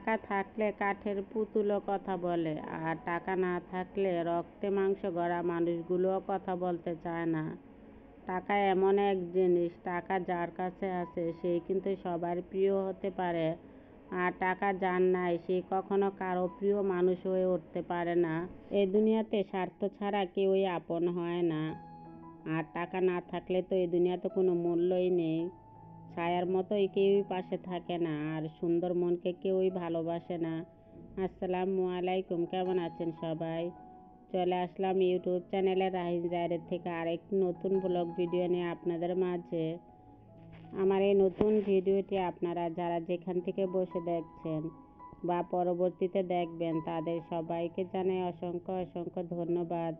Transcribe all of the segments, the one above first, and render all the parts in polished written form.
টাকা থাকলে কাঠের পুতুলও কথা বলে, আর টাকা না থাকলে রক্তে মাংস গড়া মানুষগুলোও কথা বলতে চায় না। টাকা এমন এক জিনিস, টাকা যার কাছে আছে সেই কিন্তু সবার প্রিয় হতে পারে, আর টাকা যার নাই সে কখনো কারো প্রিয় মানুষ হয়ে উঠতে পারে না। এই দুনিয়াতে স্বার্থ ছাড়া কেউই আপন হয় না, আর টাকা না থাকলে তো এই দুনিয়াতে কোনো মূল্যই নেই। ছায়ার মতোই কেউই পাশে থাকে না, আর সুন্দর মনকে কেউই ভালোবাসে না। আসসালামু আলাইকুম, কেমন আছেন সবাই? চলে আসলাম ইউটিউব চ্যানেলে রাহিন জায়দের থেকে আরেকটি নতুন ব্লগ ভিডিও নিয়ে আপনাদের মাঝে। আমার এই নতুন ভিডিওটি আপনারা যারা যেখান থেকে বসে দেখছেন বা পরবর্তীতে দেখবেন তাদের সবাইকে জানাই অসংখ্য অসংখ্য ধন্যবাদ।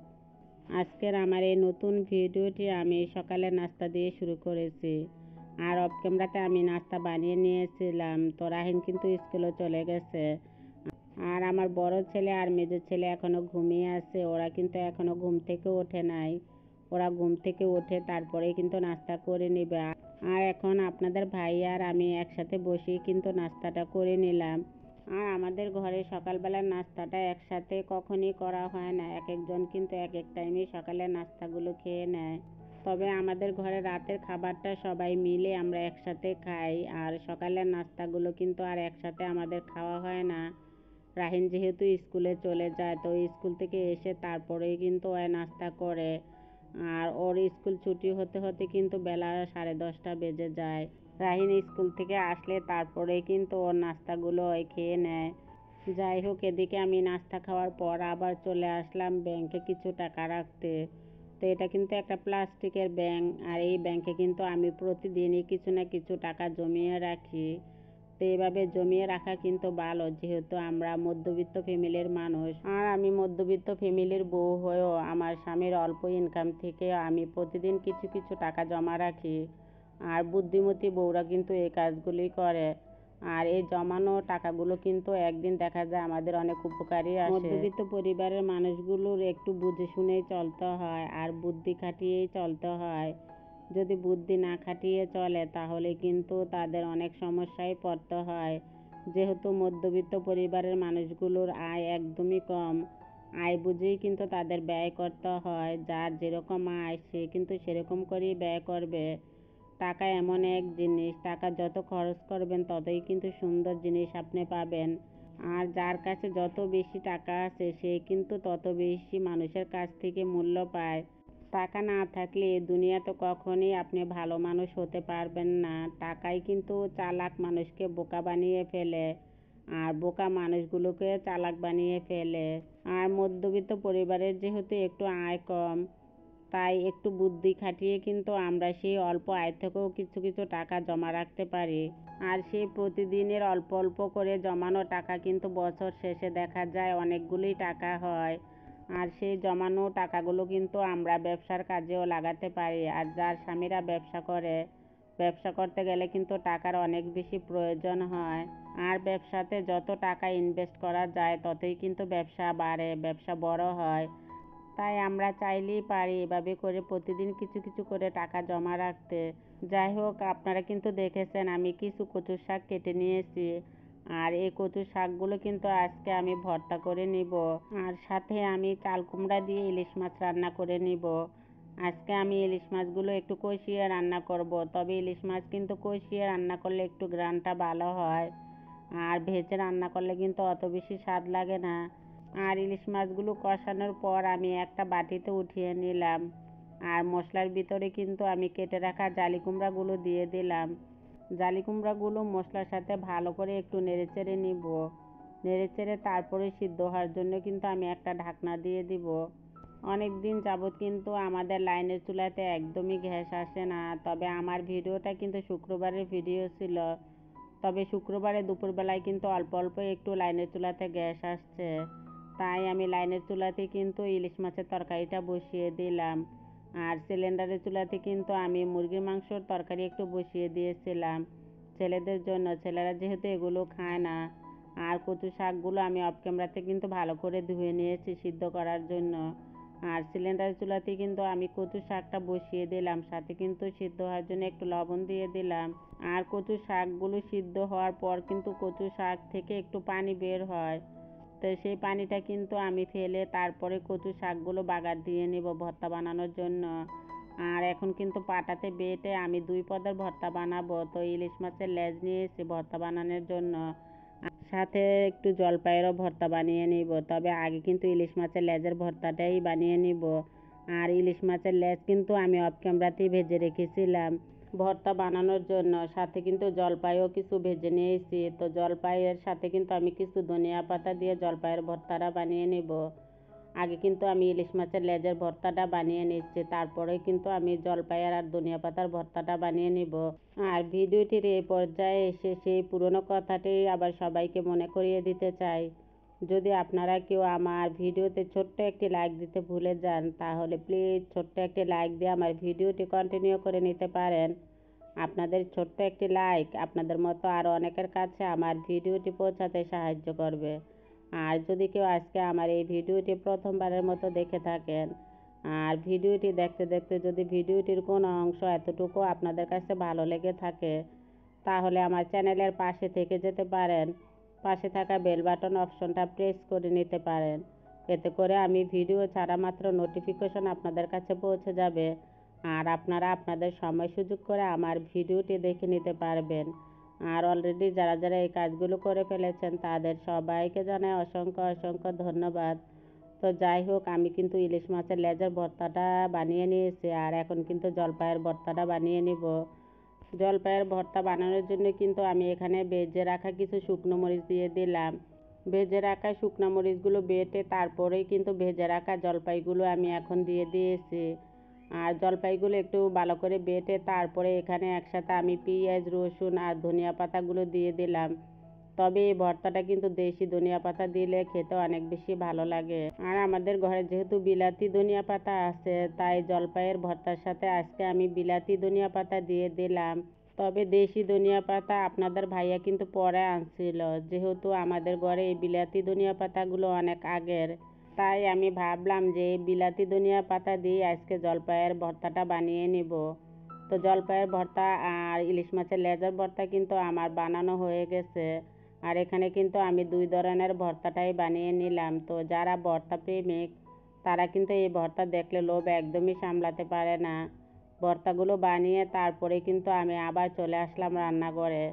আজকের আমার এই নতুন ভিডিওটি আমি সকালে নাস্তা দিয়ে শুরু করেছি, আর অফ ক্যামেরাতে আমি নাস্তা বানিয়ে নিয়েছিলাম। তো রাহিন কিন্তু স্কুলে চলে গেছে, আর আমার বড় ছেলে আর মেজো ছেলে এখনো ঘুমিয়ে আছে। ওরা কিন্তু এখনো ঘুম থেকে ওঠে নাই। ওরা ঘুম থেকে উঠে তারপরে কিন্তু নাস্তা করে নেবে। আর এখন আপনাদের ভাই আর আমি একসাথে বসেই কিন্তু নাস্তাটা করে নিলাম। আর আমাদের ঘরে সকালবেলার নাস্তাটা একসাথে কখনই করা হয় না, এক একজন কিন্তু এক এক টাইমে সকালের নাস্তাগুলো খেয়ে নেয়। তবে আমাদের ঘরে রাতের খাবারটা সবাই মিলে আমরা একসাথে খাই, আর সকালের নাস্তাগুলো কিন্তু আর একসাথে আমাদের খাওয়া হয় না। রাহিন যেহেতু স্কুলে চলে যায়, তো স্কুল থেকে এসে তারপরেই কিন্তু ও নাস্তা করে, আর ওর স্কুল ছুটি হতে হতে কিন্তু বেলা 10:30 বেজে যায়। রাহিন স্কুল থেকে আসলে তারপরে কিন্তু ওর নাস্তাগুলো ওই খেয়ে নেয়। যাই হোক, এদিকে আমি নাস্তা খাওয়ার পর আবার চলে আসলাম ব্যাংকে কিছু টাকা রাখতে। তো এটা কিন্তু একটা প্লাস্টিকের ব্যাংক, আর এই ব্যাংকে কিন্তু আমি প্রতিদিনই কিছু না কিছু টাকা জমিয়ে রাখি। তো এইভাবে জমিয়ে রাখা কিন্তু ভালো, যেহেতু আমরা মধ্যবিত্ত ফ্যামিলির মানুষ, আর আমি মধ্যবিত্ত ফ্যামিলির বউ হয়েও আমার স্বামীর অল্প ইনকাম থেকে আমি প্রতিদিন কিছু কিছু টাকা জমা রাখি। আর বুদ্ধিমতী বউরা কিন্তু এই কাজগুলি করে, আর এই জমানো টাকাগুলো কিন্তু একদিন দেখা যায় আমাদের অনেক উপকারী আসে। মধ্যবিত্ত পরিবারের মানুষগুলোর একটু বুঝে শুনেই চলতে হয়, আর বুদ্ধি খাটিয়েই চলতে হয়। যদি বুদ্ধি না খাটিয়ে চলে তাহলে কিন্তু তাদের অনেক সমস্যায় পড়তে হয়। যেহেতু মধ্যবিত্ত পরিবারের মানুষগুলোর আয় একদমই কম, আয় বুঝেই কিন্তু তাদের ব্যয় করতে হয়। যার যেরকম আয় সে কিন্তু সেরকম করেই ব্যয় করবে। টাকা এমন এক জিনিস, টাকা যত খরচ করবেন ততই কিন্তু সুন্দর জিনিস আপনি পাবেন। আর যার কাছে যত বেশি টাকা আছে সে কিন্তু তত বেশি মানুষের কাছ থেকে মূল্য পায়। টাকা না থাকলে এই দুনিয়াতে কখনোই আপনি ভালো মানুষ হতে পারবেন না। টাকাই কিন্তু চালাক মানুষকে বোকা বানিয়ে ফেলে, আর বোকা মানুষগুলোকে চালাক বানিয়ে ফেলে। আর মধ্যবিত্ত পরিবারের যেহেতু একটু আয় কম, তাই একটু বুদ্ধি খাটিয়ে কিন্তু আমরা সেই অল্প আয় থেকেও কিছু কিছু টাকা জমা রাখতে পারি। আর সেই প্রতিদিনের অল্প অল্প করে জমানো টাকা কিন্তু বছর শেষে দেখা যায় অনেকগুলোই টাকা হয়। আর সেই জমানো টাকাগুলো কিন্তু আমরা ব্যবসার কাজেও লাগাতে পারি। আর যার স্বামীরা ব্যবসা করে, ব্যবসা করতে গেলে কিন্তু টাকার অনেক বেশি প্রয়োজন হয়। আর ব্যবসাতে যত টাকা ইনভেস্ট করা যায় ততই কিন্তু ব্যবসা বাড়ে, ব্যবসা বড় হয়। তাই আমরা চাইলেই পারি এভাবে করে প্রতিদিন কিছু কিছু করে টাকা জমা রাখতে। যাই হোক, আপনারা কিন্তু দেখেছেন আমি কিছু কচু শাক কেটে নিয়েছি, আর এই কচু শাকগুলো কিন্তু আজকে আমি ভর্তা করে নিব, আর সাথে আমি চাল কুমড়া দিয়ে ইলিশ মাছ রান্না করে নিব। আজকে আমি ইলিশ মাছগুলো একটু কষিয়ে রান্না করব, তবে ইলিশ মাছ কিন্তু কষিয়ে রান্না করলে একটু ঘ্রাণটা ভালো হয়, আর ভেজে রান্না করলে কিন্তু অত বেশি স্বাদ লাগে না। আর ইলিশ মাছগুলো কষানোর পর আমি একটা বাটিতে উঠিয়ে নিলাম, আর মশলার ভিতরে কিন্তু আমি কেটে রাখা জালি কুমড়াগুলো দিয়ে দিলাম। জালি কুমড়াগুলো মশলার সাথে ভালো করে একটু নেড়েচেড়ে নিব। নেড়েচেড়ে তারপরে সিদ্ধ হওয়ার জন্য কিন্তু আমি একটা ঢাকনা দিয়ে দিব। অনেক দিন যাবৎ কিন্তু আমাদের লাইনের চুলাতে একদমই গ্যাস আসে না, তবে আমার ভিডিওটা কিন্তু শুক্রবারের ভিডিও ছিল। তবে শুক্রবারে দুপুরবেলায় কিন্তু অল্প অল্প একটু লাইনের চুলাতে গ্যাস আসছে, তাই আমি লাইনের চুলাতে কিন্তু ইলিশ মাছের তরকারিটা বসিয়ে দিলাম। আর সিলিন্ডারের চুলাতে কিন্তু আমি মুরগির মাংসর তরকারি একটু বসিয়ে দিয়েছিলাম ছেলেদের জন্য, ছেলেরা যেহেতু এগুলো খায় না। আর কচু শাকগুলো আমি অফ ক্যামেরাতে কিন্তু ভালো করে ধুয়ে নিয়েছি সিদ্ধ করার জন্য। আর সিলিন্ডার চুলাতে কিন্তু আমি কচু শাকটা বসিয়ে দিলাম, সাথে কিন্তু সিদ্ধ হওয়ার জন্য একটু লবণ দিয়ে দিলাম। আর কচু শাকগুলো সিদ্ধ হওয়ার পর কিন্তু কচু শাক থেকে একটু পানি বের হয়, তো সেই পানিটা কিন্তু আমি ফেলে তারপরে কচু শাকগুলো বাগার দিয়ে নেব ভর্তা বানানোর জন্য। আর এখন কিন্তু পাটাতে বেটে আমি 2 পদের ভর্তা বানাবো। তো ইলিশ মাছের লেজ নিয়ে এসে ভর্তা বানানোর জন্য, সাথে একটু জলপাইয়েরও ভর্তা বানিয়ে নিব। তবে আগে কিন্তু ইলিশ মাছের লেজের ভর্তাটাই বানিয়ে নিব। আর ইলিশ মাছের লেজ কিন্তু আমি অফ ক্যামেরাতেই ভেজে রেখেছিলাম ভর্তা বানানোর জন্য, সাথে কিন্তু জলপাইও কিছু ভেজে নিয়েছি। তো জলপাইয়ের সাথে কিন্তু আমি কিছু ধনিয়া পাতা দিয়ে জলপাইয়ের ভর্তাটা বানিয়ে নিব। আগে কিন্তু আমি ইলিশ মাছের লেজের ভর্তাটা বানিয়ে নিচ্ছি, তারপরে কিন্তু আমি জলপাইয়ের আর ধনিয়া পাতার ভর্তাটা বানিয়ে নিব। আর ভিডিওটির এই পর্যায়ে এসে সেই পুরনো কথাটি আবার সবাইকে মনে করিয়ে দিতে চাই, যদি আপনারা কেউ আমার ভিডিওতে ছোট্ট একটি লাইক দিতে ভুলে যান, তাহলে প্লিজ ছোট্ট একটি লাইক দিয়ে আমার ভিডিওটি কন্টিনিউ করে নিতে পারেন। আপনাদের ছোট্ট একটি লাইক আপনাদের মতো আরও অনেকের কাছে আমার ভিডিওটি পৌঁছাতে সাহায্য করবে। আর যদি কেউ আজকে আমার এই ভিডিওটি প্রথমবারের মতো দেখে থাকেন, আর ভিডিওটি দেখতে দেখতে যদি ভিডিওটির কোনো অংশ এতটুকু আপনাদের কাছে ভালো লেগে থাকে, তাহলে আমার চ্যানেলের পাশে থেকে যেতে পারেন, পাশে থাকা বেল বাটন অপশনটা প্রেস করে নিতে পারেন। এতে করে আমি ভিডিও ছাড়া মাত্র নোটিফিকেশন আপনাদের কাছে পৌঁছে যাবে, আর আপনারা আপনাদের সময় সুযোগ করে আমার ভিডিওটি দেখে নিতে পারবেন। আর অলরেডি যারা যারা এই কাজগুলো করে ফেলেছেন তাদের সবাইকে জানাই অসংখ্য অসংখ্য ধন্যবাদ। তো যাই হোক, আমি কিন্তু ইলিশ মাছের লেজের ভর্তাটা বানিয়ে নিয়েছি, আর এখন কিন্তু জলপাইয়ের ভর্তাটা বানিয়ে নিব। জলপাইয়ের ভর্তা বানানোর জন্য কিন্তু আমি এখানে ভেজে রাখা কিছু শুকনো মরিচ দিয়ে দিলাম। ভেজে রাখা শুকনো মরিচগুলো বেটে তারপরেই কিন্তু ভেজে রাখা জলপাইগুলো আমি এখন দিয়ে দিয়েছি। আর জলপাইগুলো একটু ভালো করে বেটে তারপরে এখানে একসাথে আমি পেঁয়াজ, রসুন আর ধনিয়া পাতাগুলো দিয়ে দিলাম। তবে এই ভর্তাটা কিন্তু দেশি ধনিয়া পাতা দিলে খেতে অনেক বেশি ভালো লাগে। আর আমাদের ঘরে যেহেতু বিলাতি ধনিয়া পাতা আছে, তাই জলপাইয়ের ভর্তার সাথে আজকে আমি বিলাতি ধনিয়া পাতা দিয়ে দিলাম। তবে দেশি ধনিয়া পাতা আপনাদের ভাইয়া কিন্তু পরে আনছিল, যেহেতু আমাদের ঘরে এই বিলাতি ধনিয়া পাতাগুলো অনেক আগের, তাই আমি ভাবলাম যে এই বিলাতি ধনিয়া পাতা দিয়ে আজকে জলপাইয়ের ভর্তাটা বানিয়ে নিব। তো জলপাইয়ের ভর্তা আর ইলিশ মাছের লেজের ভর্তা কিন্তু আমার বানানো হয়ে গেছে। আর এখানে কিন্তু আমি 2 ধরনের ভর্তাটাই বানিয়ে নিলাম। তো যারা ভর্তা প্রেমিক তারা কিন্তু এই ভর্তা দেখলে লোভ একদমই সামলাতে পারে না। ভর্তাগুলো বানিয়ে তারপরে কিন্তু আমি আবার চলে আসলাম রান্নাঘরে।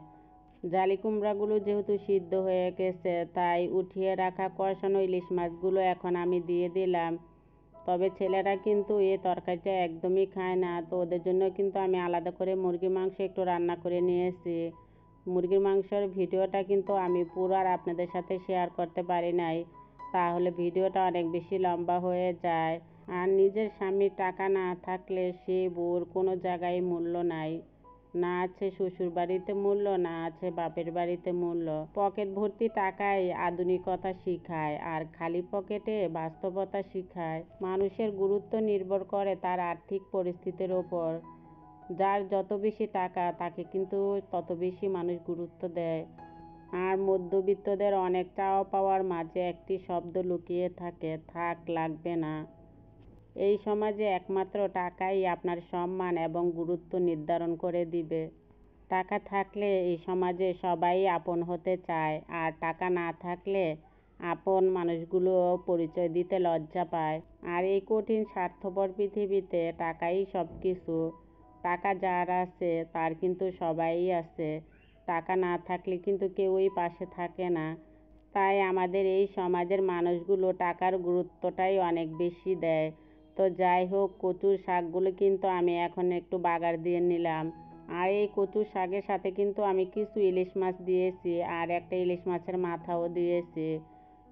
জালি কুমড়াগুলো যেহেতু সিদ্ধ হয়ে গেছে, তাই উঠিয়ে রাখা কষানো ইলিশ মাছগুলো এখন আমি দিয়ে দিলাম। তবে ছেলেরা কিন্তু এই তরকারিটা একদমই খায় না, তো ওদের জন্য কিন্তু আমি আলাদা করে মুরগির মাংস একটু রান্না করে নিয়েছি। মুরগির মাংসের ভিডিওটা কিন্তু আমি পুরো আর আপনাদের সাথে শেয়ার করতে পারি নাই, তাহলে ভিডিওটা অনেক বেশি লম্বা হয়ে যায়। আর নিজের স্বামীর টাকা না থাকলে সে বউর কোনো জায়গায় মূল্য নাই, না আছে শ্বশুর বাড়িতে মূল্য, না আছে বাপের বাড়িতে মূল্য। পকেট ভর্তি টাকায় আধুনিকতা শিখায়, আর খালি পকেটে বাস্তবতা শিখায়। মানুষের গুরুত্ব নির্ভর করে তার আর্থিক পরিস্থিতির ওপর। যার যত বেশি টাকা তাকে কিন্তু তত বেশি মানুষ গুরুত্ব দেয়। আর মধ্যবিত্তদের অনেক চাওয়া পাওয়ার মাঝে একটি শব্দ লুকিয়ে থাকে, থাক লাগবে না। এই সমাজে একমাত্র টাকাই আপনার সম্মান এবং গুরুত্ব নির্ধারণ করে দিবে। টাকা থাকলে এই সমাজে সবাই আপন হতে চায়, আর টাকা না থাকলে আপন মানুষগুলো পরিচয় দিতে লজ্জা পায়। আর এই কঠিন স্বার্থপর পৃথিবীতে টাকাই সব কিছু। টাকা যার আছে তার কিন্তু সবাই আছে, টাকা না থাকলে কিন্তু কেউই পাশে থাকে না। তাই আমাদের এই সমাজের মানুষগুলো টাকার গুরুত্বটাই অনেক বেশি দেয়। তো যাই হোক, কচুর শাকগুলো কিন্তু আমি এখন একটু বাগার দিয়ে নিলাম। আর এই কচুর শাকের সাথে কিন্তু আমি কিছু ইলিশ মাছ দিয়েছি, আর একটা ইলিশ মাছের মাথাও দিয়েছি।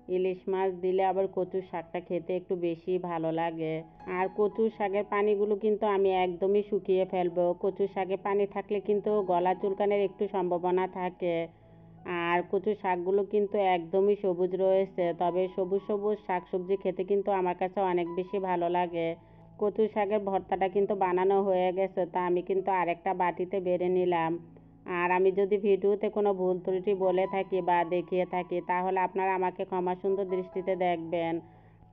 ইলিশ মাছ দিলে আবার কচুর শাকটা খেতে একটু বেশি ভালো লাগে। আর কচুর শাকের পানিগুলো কিন্তু আমি একদমই শুকিয়ে ফেলবো। কচুর শাকে পানি থাকলে কিন্তু গলা চুলকানোর একটু সম্ভাবনা থাকে। আর কচু শাকগুলো কিন্তু একদমই সবুজ রয়েছে, তবে সবুজ সবুজ শাকসবজি খেতে কিন্তু আমার কাছে অনেক বেশি ভালো লাগে। কচু শাকের ভর্তাটা কিন্তু বানানো হয়ে গেছে, তা আমি কিন্তু আরেকটা বাটিতে বেড়ে নিলাম। আর আমি যদি ভিডিওতে কোনো ভুল ত্রুটি বলে থাকি বা দেখিয়ে থাকি, তাহলে আপনারা আমাকে ক্ষমা সুন্দর দৃষ্টিতে দেখবেন।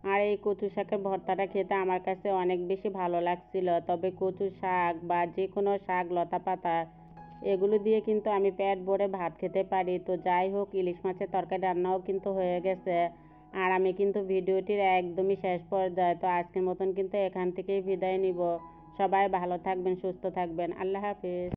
আর এই কচু শাকের ভর্তাটা খেতে আমার কাছে অনেক বেশি ভালো লাগছিল। তবে কচু শাক বা যে কোনো শাক লতা পাতা এগুলো দিয়ে কিন্তু আমি পেট ভরে ভাত খেতে পারি। তো যাই হোক, ইলিশ মাছের তরকারি রান্নাও কিন্তু হয়ে গেছে। আর আমি কিন্তু ভিডিওটির একদমই শেষ পর্যায়ে। তো আজকের মতন কিন্তু এখান থেকেই বিদায় নিব। সবাই ভালো থাকবেন, সুস্থ থাকবেন। আল্লাহ হাফেজ।